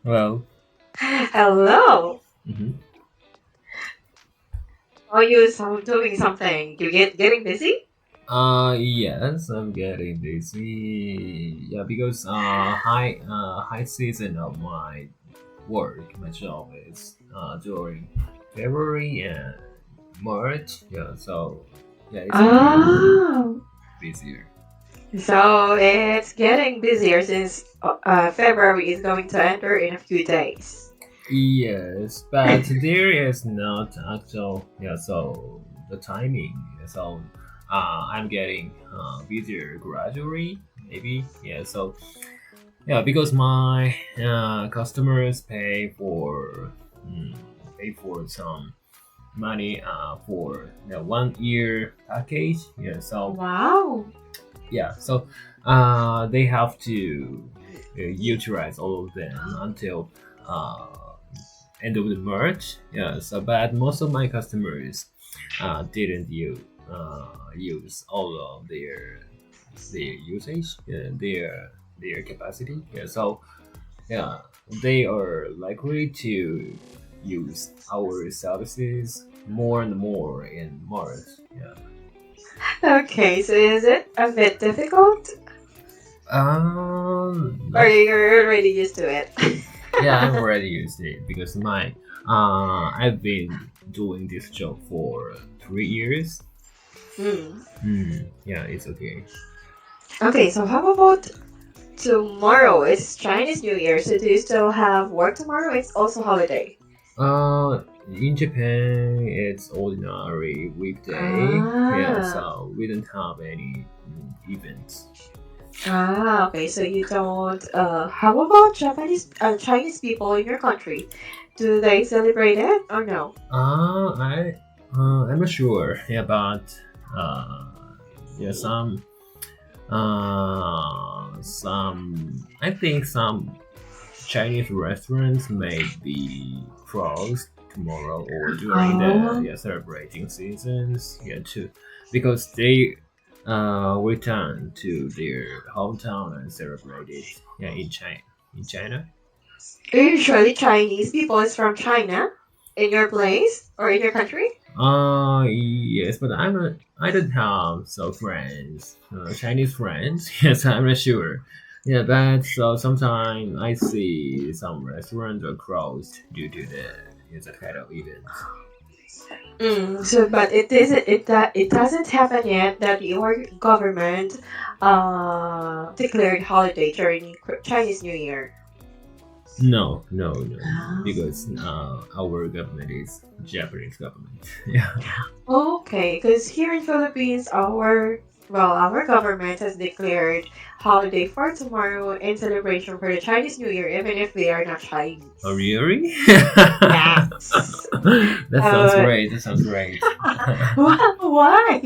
Well, Hello. mhm. Are you doing something? You getting busy? Yes, I'm getting busy. Yeah, because high season of my work, my job is during February and March. Yeah, so yeah, it's getting Oh, busier. so it's getting busier since February is going to enter in a few days. Yes, but there is not actual. Yeah, so the timing. So I'm getting busier gradually. Maybe. Yeah. So yeah, because my customers mm, pay for some money for the 1 year package. Yeah. So Wow. yeah. So they have to utilize all of them until. End of the March. Yeah, so but most of my customers didn't use all of their usage, their capacity. Yeah, so yeah, they are likely to use our services more and more in March. Yeah. Okay, so is it a bit difficult, or Not you're already used to it? yeah, I'm already used to it because my I've been doing this job for 3 years. Hmm. Yeah, it's okay. Okay, so how about tomorrow? It's Chinese New Year, so do you still have work tomorrow? It's also holiday. In Japan, it's ordinary weekday. Yeah, Ah. so we don't have any events. Ah, okay. So you don't. How about Chinese people in your country? Do they celebrate it or no? Uh, I, I'm not sure. Yeah, but uh, yeah, I think some Chinese restaurants may be closed tomorrow or during the Oh. yeah, celebrating seasons. Yeah, too, because they return to their hometown and celebrate it. Yeah, in China. In China. Usually Chinese people is from China in your place or in your country? Yes, but I don't have so friends, Chinese friends. Yes, I'm not sure. Yeah, but so sometimes I see some restaurants are closed due to the it's a kind of event. So, but it isn't it that it doesn't happen yet that your government declared holiday during Chinese New Year. No, no, no, no, Ah. because our government is Japanese government. Yeah. Okay, because here in Philippines, our government has declared holiday for tomorrow in celebration for the Chinese New Year, even if they are not Oh, Chinese. really? Yes. That sounds Uh, great. That sounds great. why?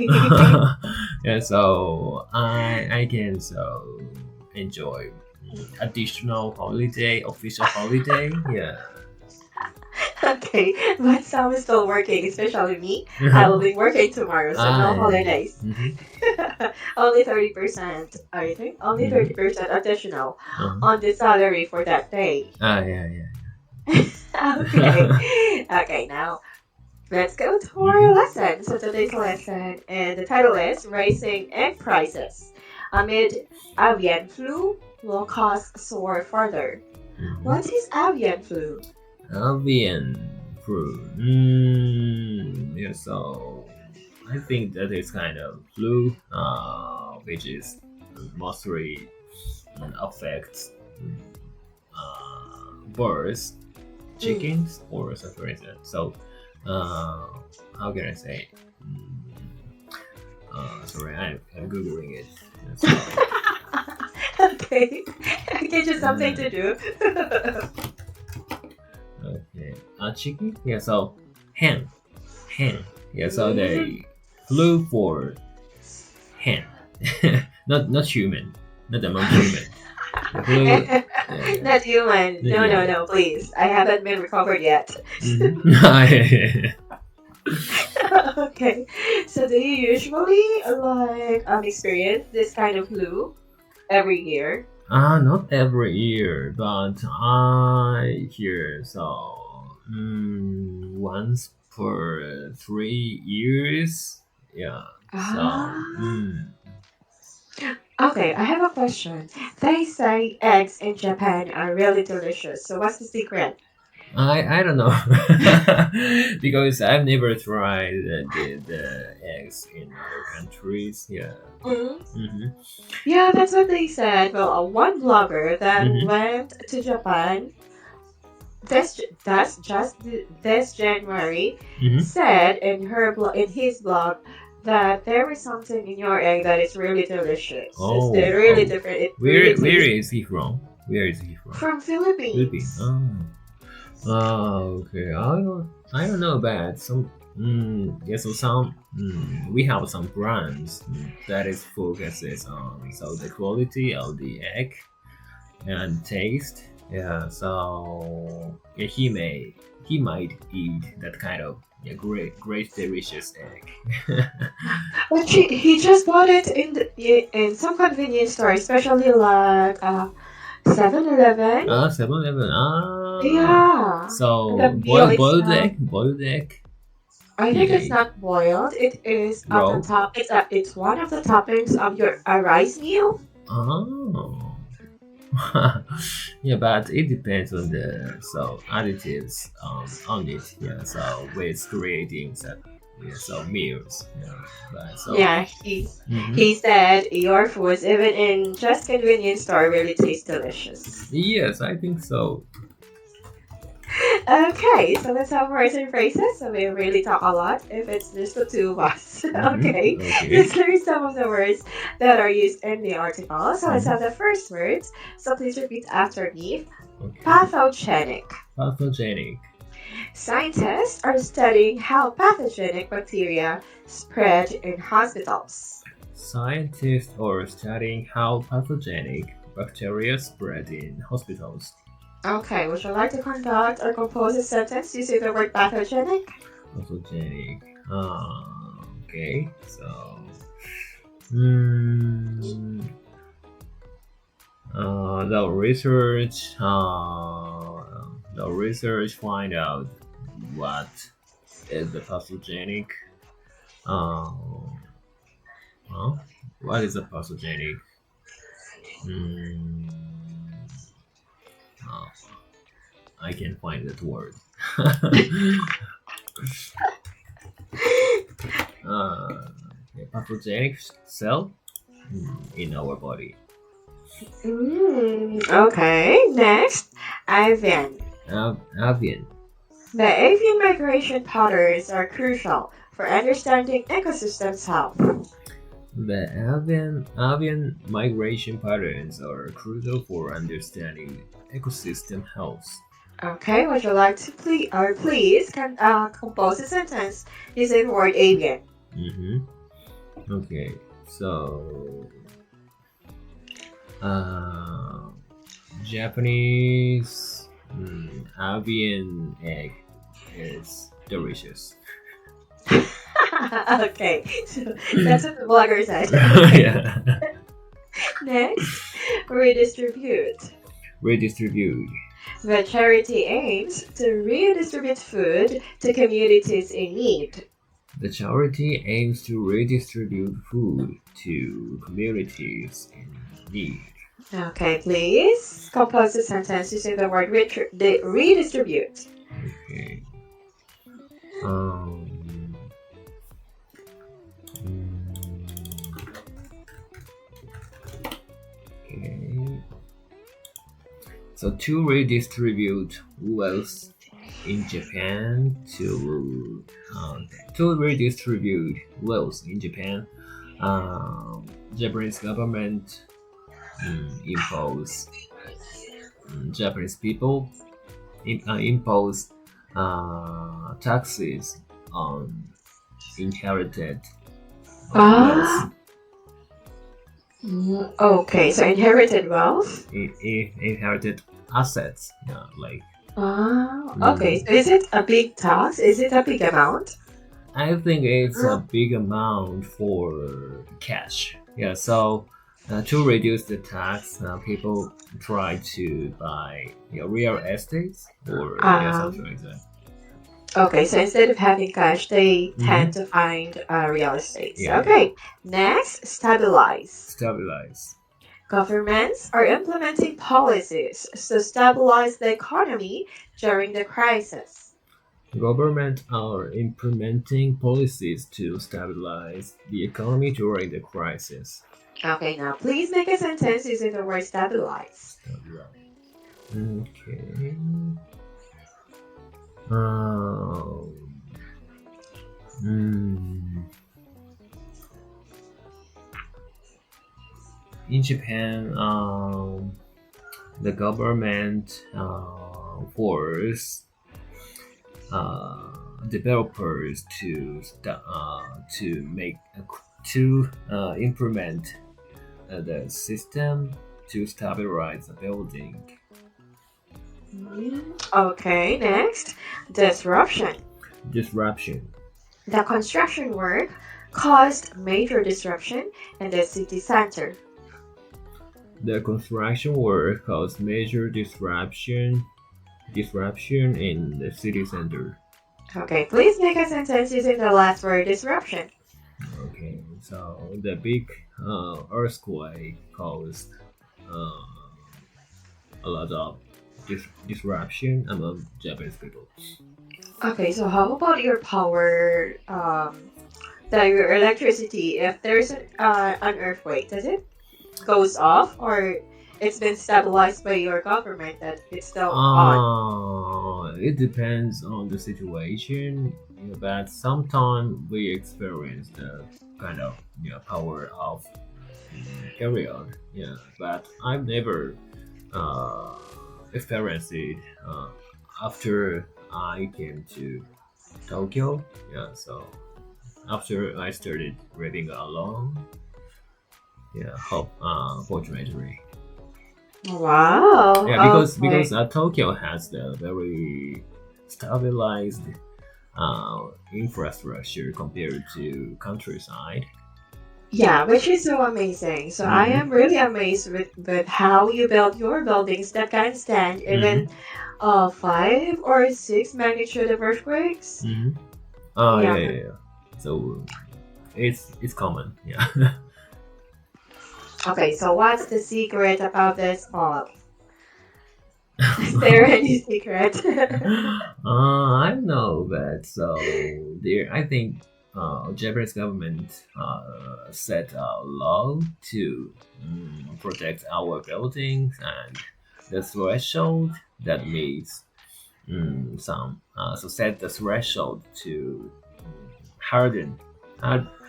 Yeah, so I can so enjoy additional holiday, official holiday. Yeah. Okay, but some is still working, especially me. I will be working tomorrow, so no Yeah. holidays. Mm-hmm. Only 30%, I think. Only Mm-hmm. 30% additional Uh-huh. on the salary for that day. Yeah, yeah. Okay. Okay, now let's go to our Mm-hmm. lesson. So today's lesson, and the title is Raising Egg Prices. Amid avian flu, will costs soar further. Mm-hmm. What is avian flu? Avian flu. Yeah, so I think that is kind of flu, which is mostly affects birds, Mm. chickens, or something like that. So, uh, how can I say? Sorry, I'm googling it. So, Okay. Okay, just something uh, to do. okay, chicken. Yeah, so hen, hen. Yeah, so Mm. they flew for hen, not human, not among human. They flew. Yeah, yeah, Not human. not No, no, human. no, please. I haven't been recovered yet. Mm-hmm. Okay. So do you usually like experience this kind of flu every year? Not every year, but I hear so once per 3 years. Yeah. So Ah. Okay, I have a question. They say eggs in Japan are really delicious. So what's the secret? I don't know because I've never tried the eggs in other countries. Yeah. Mm. Mm-hmm. Yeah, that's what they said. Well, one blogger that Mm-hmm. went to Japan this January Mm-hmm. said in his blog that there is something in your egg that is really delicious. It's really Oh. different. It really Where tastes is he from? Where is he from? from Philippines. Philippines. Oh. Oh, okay. I don't know about some. Yeah, so some we have some brands that is focuses on so the quality of the egg and taste. Yeah, so yeah, he might eat that kind of yeah great delicious egg. But he just bought it in some convenience store, especially like 7-Eleven. 7-Eleven. Yeah. The So meal itself. boiled egg. I He think it's ate not boiled. It is at the raw. top. It's one of the toppings of your a rice meal. Oh. Yeah, but it depends on the so additives on it. Yeah, so with creating so yeah, so meals. Yeah, but so Yeah, hmm he said your foods, even in just convenience store, really taste delicious. yes, I think so. Okay, so let's have words and phrases. So we really talk a lot if it's just the two of us. Okay, Okay. let's learn some of the words that are used in the article. So let's have hmm the first words. So please repeat after me. Okay. Pathogenic. Pathogenic. Scientists are studying how pathogenic bacteria spread in hospitals. Scientists are studying how pathogenic bacteria spread in hospitals. Okay, would you like to conduct or compose a sentence using the word pathogenic? Pathogenic. Okay. So, mm, the research find out what is the pathogenic. Uh, huh? What is a pathogenic? Mm, uh, I can't find that word. uh, a pathogenic cell in our body. Okay, next, avian. Avian. The avian migration patterns are crucial for understanding ecosystems health. The avian migration patterns are crucial for understanding ecosystem health. Okay, would you like to please compose a sentence using the word avian? Mm-hmm. Okay, so uh, Japanese avian egg is delicious. Okay, so that's what the blogger said. Okay, Yeah. next, redistribute. Redistribute. The charity aims to redistribute food to communities in need. The charity aims to redistribute food to communities in need. Okay, please compose a sentence using the word redistribute. Okay. Um. Okay. So to redistribute wealth in Japan to redistribute wealth in Japan, Japanese government impose Japanese people impose taxes on inherited Ah, wealth, okay, so inherited wealth. inherited assets, yeah, like Ah, okay, mm, so is it a big tax? Is it a big amount? I think it's a big amount for cash. Yeah, so To reduce the tax, people try to buy real estates or something Um, like that. okay, so instead of having cash, they tend Mm-hmm. to find real estate. Yeah, yeah. Okay, next, stabilize. Stabilize. Governments are implementing policies to stabilize the economy during the crisis. Government are implementing policies to stabilize the economy during the crisis. Okay, now please make a sentence using the word stabilize. Stabilize. Okay. Um, mm, in Japan, the government force developers to make to implement the system to stabilize the building. Okay, next, disruption. Disruption. The construction work caused major disruption in the city center. The construction work caused major disruption in the city center. Okay, please make a sentence using the last word disruption. Okay, so the big earthquake caused uh, a lot of disruption among Japanese people. Okay, so how about your power, your electricity? If there's an earthquake, does it goes off or it's been stabilized by your government that it's still on? It depends on the situation, but sometimes we experience the kind of power off period. Yeah, but I've never uh, experienced it after I came to Tokyo. Yeah, so after I started living alone, yeah, fortunately. Yeah, Wow. because Okay. Tokyo has the very stabilized infrastructure compared to countryside. Yeah, which is so amazing. So I Mm-hmm. am really amazed with how you build your buildings that can stand even Mm-hmm. 5 or 6 magnitude of earthquakes. Mm-hmm. Oh yeah, Yeah. yeah, yeah. So it's common. Yeah. Okay, so what's the secret about this all? Is there any secret? I don't know, but so there, I think Japanese government set a law to protect our buildings and the threshold that meets some so set the threshold to harden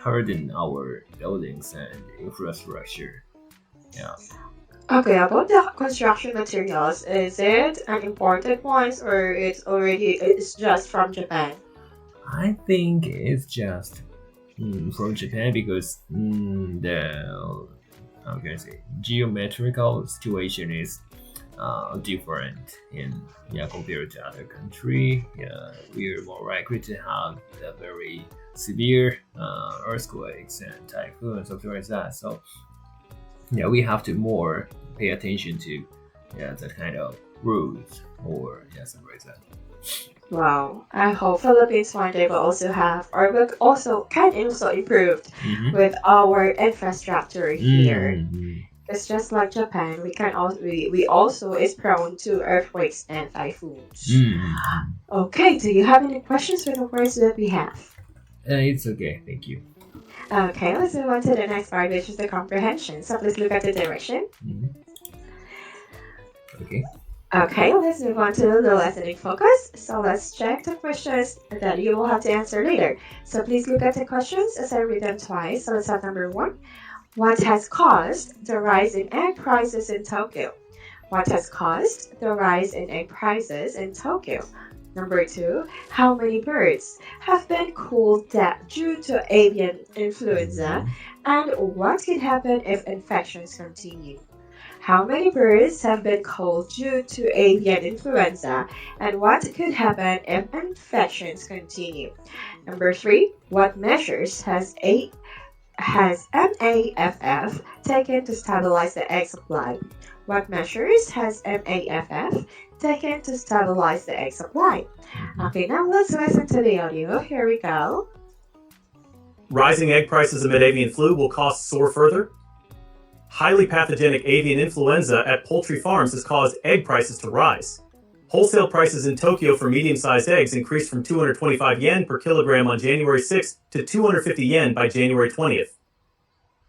harden our buildings and infrastructure. Yeah. Okay, about the construction materials, is it an imported ones or it's just from Japan? I think it's just from Japan because the how can I say geometrical situation is different in compared to other country. Yeah, we're more likely to have the very severe earthquakes and typhoons something like that. So yeah, we have to more pay attention to that kind of rules or something like that. Wow, I hope Philippines one day will also have or will also can also improved Mm-hmm. with our infrastructure here. Mm-hmm. It's just like Japan, we also is prone to earthquakes and typhoons. Mm-hmm. Okay, do you have any questions for the words that we have? It's okay, thank you. Okay, let's move on to the next part, which is the comprehension. So please look at the direction. Mm-hmm. Okay. Okay, let's move on to the listening focus. So let's check the questions that you will have to answer later. So please look at the questions as I read them twice. So let's start number one. What has caused the rise in egg prices in Tokyo? What has caused the rise in egg prices in Tokyo? Number two, how many birds have been cooled due to avian influenza? Mm-hmm. And what can happen if infections continue? How many birds have been culled due to avian influenza? And what could happen if infections continue? Number three, what measures has has NAFF taken to stabilize the egg supply? What measures has NAFF taken to stabilize the egg supply? Okay, now let's listen to the audio. Here we go. Rising egg prices amid avian flu will costs soar further. Highly pathogenic avian influenza at poultry farms has caused egg prices to rise. Wholesale prices in Tokyo for medium-sized eggs increased from 225 yen per kilogram on January 6th to 250 yen by January 20th.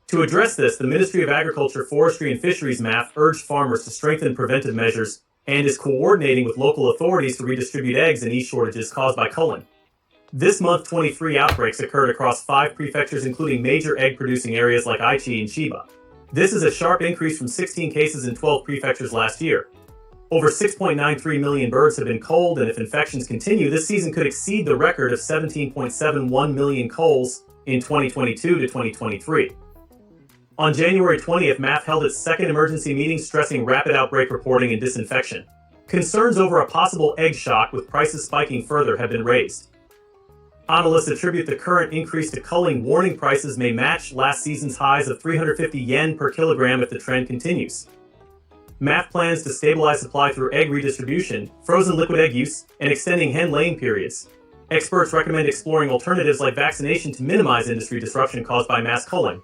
To address this, the Ministry of Agriculture, Forestry and Fisheries MAF urged farmers to strengthen preventive measures and is coordinating with local authorities to redistribute eggs and yeast shortages caused by culling. This month, 23 outbreaks occurred across 5 prefectures, including major egg-producing areas like Aichi and Chiba. This is a sharp increase from 16 cases in 12 prefectures last year. Over 6.93 million birds have been culled, and if infections continue, this season could exceed the record of 17.71 million culls in 2022 to 2023. On January 20th, MAF held its second emergency meeting stressing rapid outbreak reporting and disinfection. Concerns over a possible egg shock with prices spiking further have been raised. Analysts attribute the current increase to culling. Warning prices may match last season's highs of 350 yen per kilogram if the trend continues. MAF plans to stabilize supply through egg redistribution, frozen liquid egg use, and extending hen laying periods. Experts recommend exploring alternatives like vaccination to minimize industry disruption caused by mass culling.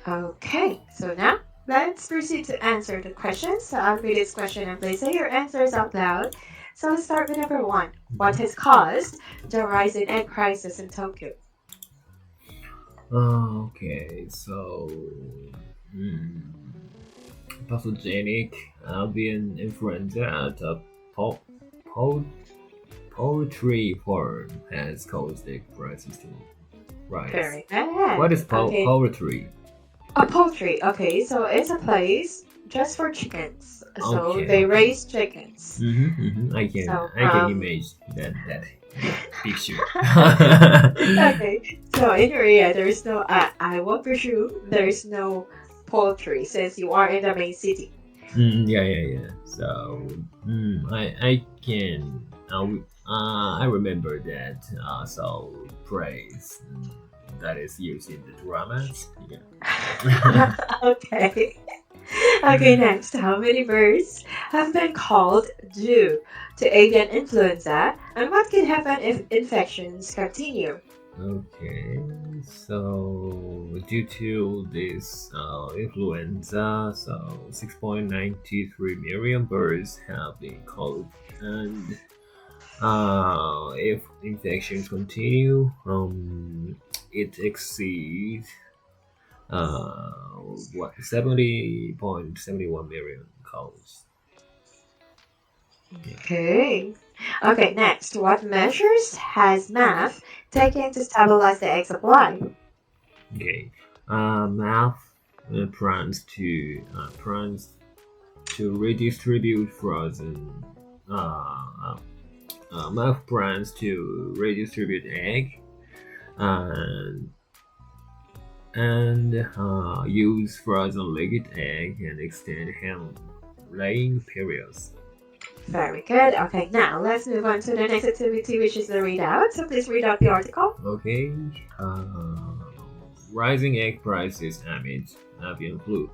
Okay, so now let's proceed to answer the questions. So I'll read this question and please say your answers out loud. So let's start with number 1. What has caused the rise in egg prices in Tokyo? Okay, so pathogenic avian influenza at a poultry farm has caused egg prices to rise. Very good. What is Okay. poultry? A poultry. Okay, so it's a place just for chickens. So Okay, they okay. raise chickens. I can So, imagine that picture. Okay, so in your area, there's no. I will presume there's no poultry since you are in the main city. Yeah. So I can I remember that so phrase that is used in the dramas. Yeah. Okay. Okay, next. How many birds have been culled due to avian influenza, and what can happen if infections continue? Okay, so due to this influenza, so 6.93 million birds have been culled, and if infections continue, it exceeds 70.71 million culls. Okay. Okay, next. What measures has MAF taken to stabilize the egg supply? Okay, MAF plans to redistribute frozen. MAF plans to redistribute egg and use frozen liquid egg and extend hen laying periods. Very good. Okay, now let's move on to the next activity, which is the readout. So please read out the article. Okay. Rising egg prices amid avian flu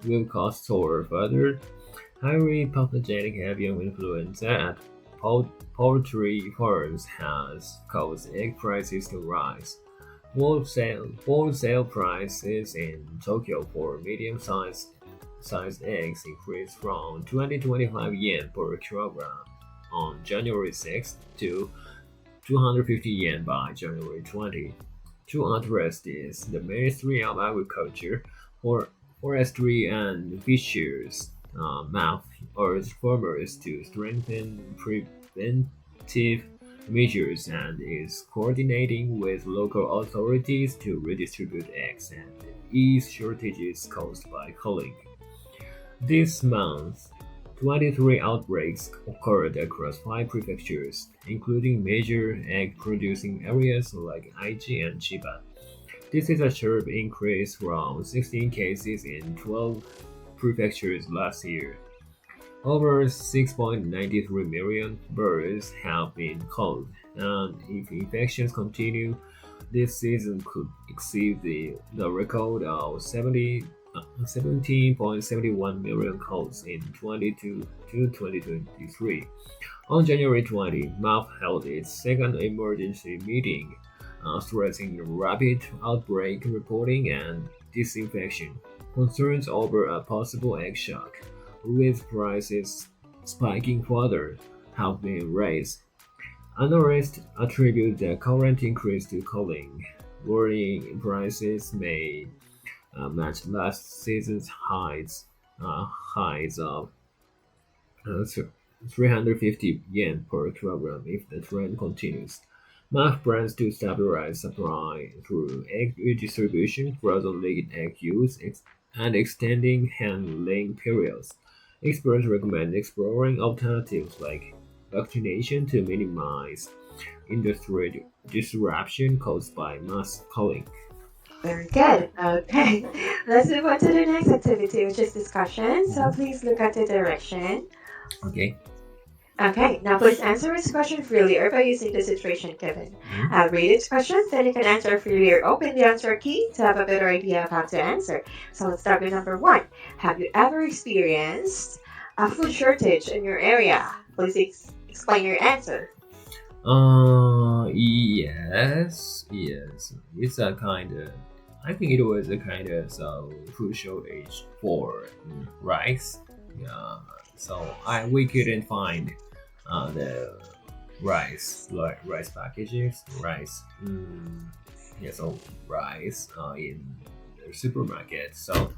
will cause soar further. Highly pathogenic avian influenza at poultry farms has caused egg prices to rise. Wholesale prices in Tokyo for medium-sized eggs increased from 225 yen per kilogram on January 6th to 250 yen by January 20. To address this, the Ministry of Agriculture, Forestry and Fisheries MAF urged farmers to strengthen preventive measures and is coordinating with local authorities to redistribute eggs and ease shortages caused by culling. This month, 23 outbreaks occurred across 5 prefectures, including major egg-producing areas like Aichi and Chiba. This is a sharp increase from 16 cases in 12 prefectures last year. Over 6.93 million birds have been culled, and if infections continue, this season could exceed the record of 17.71 million calls in 22 to 2023. On January 20, MAP held its second emergency meeting, stressing rapid outbreak reporting and disinfection. Concerns over a possible egg shock, with prices spiking further, have been raised. Analysts attribute the current increase to culling, worrying prices may match last season's highs of 350 yen per kilogram if the trend continues. MAF plans to stabilize supply through egg redistribution, frozen laid egg use, and extending handling periods. Experts recommend exploring alternatives like vaccination to minimize industry disruption caused by mass culling. Very good. Okay. Let's move on to the next activity, which is discussion. So please look at the direction. Okay. Okay, now please answer this question freely or by using the situation given. I'll read its questions, then you can answer freely or open the answer key to have a better idea of how to answer. So let's start with number 1. Have you ever experienced a food shortage in your area? Please explain your answer. Yes. It's a kind of. I think it was a kind of food shortage for rice. Yeah. So we couldn't find the rice packages, rice. Rice in the supermarket. So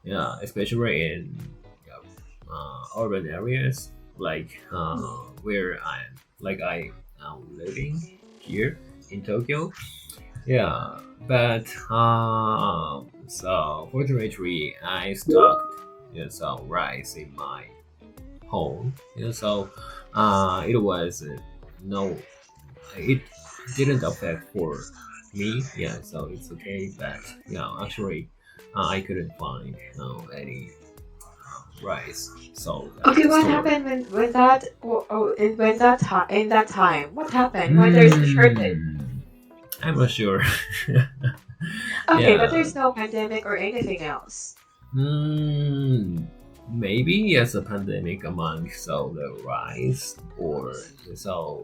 yeah, especially in urban areas like where I am living here in Tokyo. Yeah, but so fortunately I stocked some rice in my home. So it was no, it didn't affect for me. Yeah, so it's okay. But actually, I couldn't find any rice. So Okay, what store. happened in that time? What happened? Why there's a shortage? I'm not sure. Okay, Yeah. but there's no pandemic or anything else. Maybe yes, a pandemic among the rice or so,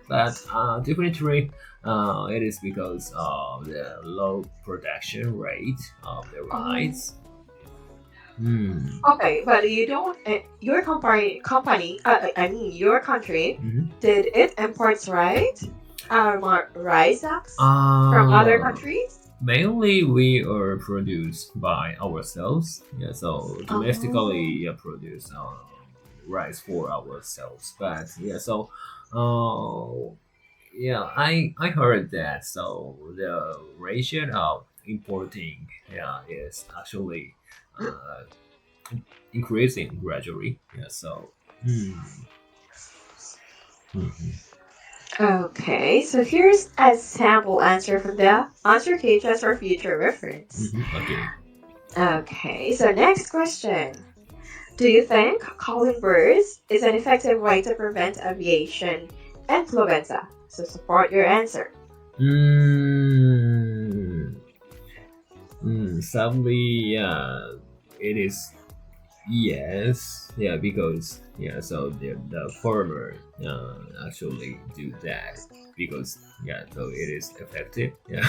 but definitely it is because of the low production rate of the rice. Okay, but you don't. Your company. I mean, your country. Mhm. Did it imports rice sacks from other countries? Mainly we are produced by ourselves. Yeah, so domestically produce rice for ourselves. But I heard that the ratio of importing is actually uh, increasing gradually. Yeah, so. Okay, so here's a sample answer from the answer key just for future reference. Okay. Okay, so next question. Do you think calling birds is an effective way to prevent aviation influenza? So support your answer. Sadly, it is yes. Yeah, because so the farmer actually do that because so it is effective. Yeah.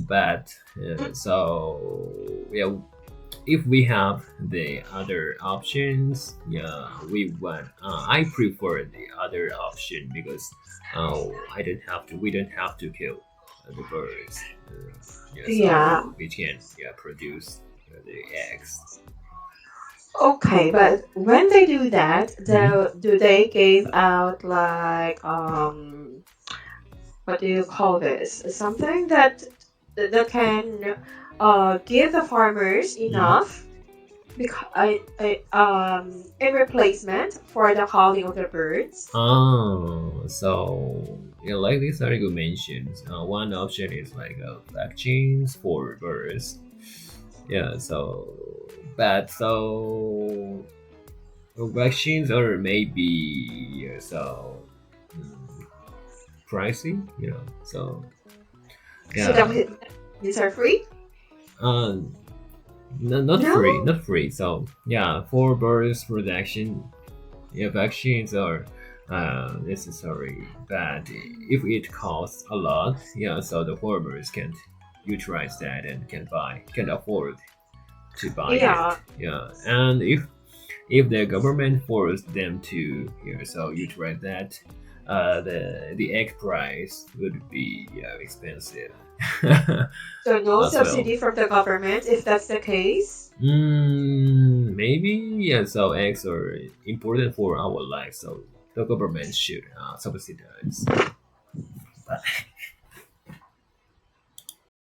But if we have the other options, we want. I prefer the other option because we don't have to kill the birds. Yeah. We can produce the eggs. Okay, but when they do that, do they give out like what do you call this? Something that can give the farmers enough in replacement for the calling of the birds. So like this article mentions, one option is like vaccines for birds. Yeah, vaccines are maybe pricey, So So these are free? not not free. So for birds production, vaccines are necessary, but if it costs a lot, so the farmers can't utilize that and can afford to buy Yeah. it. And if the government forced them to utilize that, the egg price would be expensive. So no As well. subsidy from the government if that's the case? Maybe. So eggs are important for our life, so the government should subsidize. But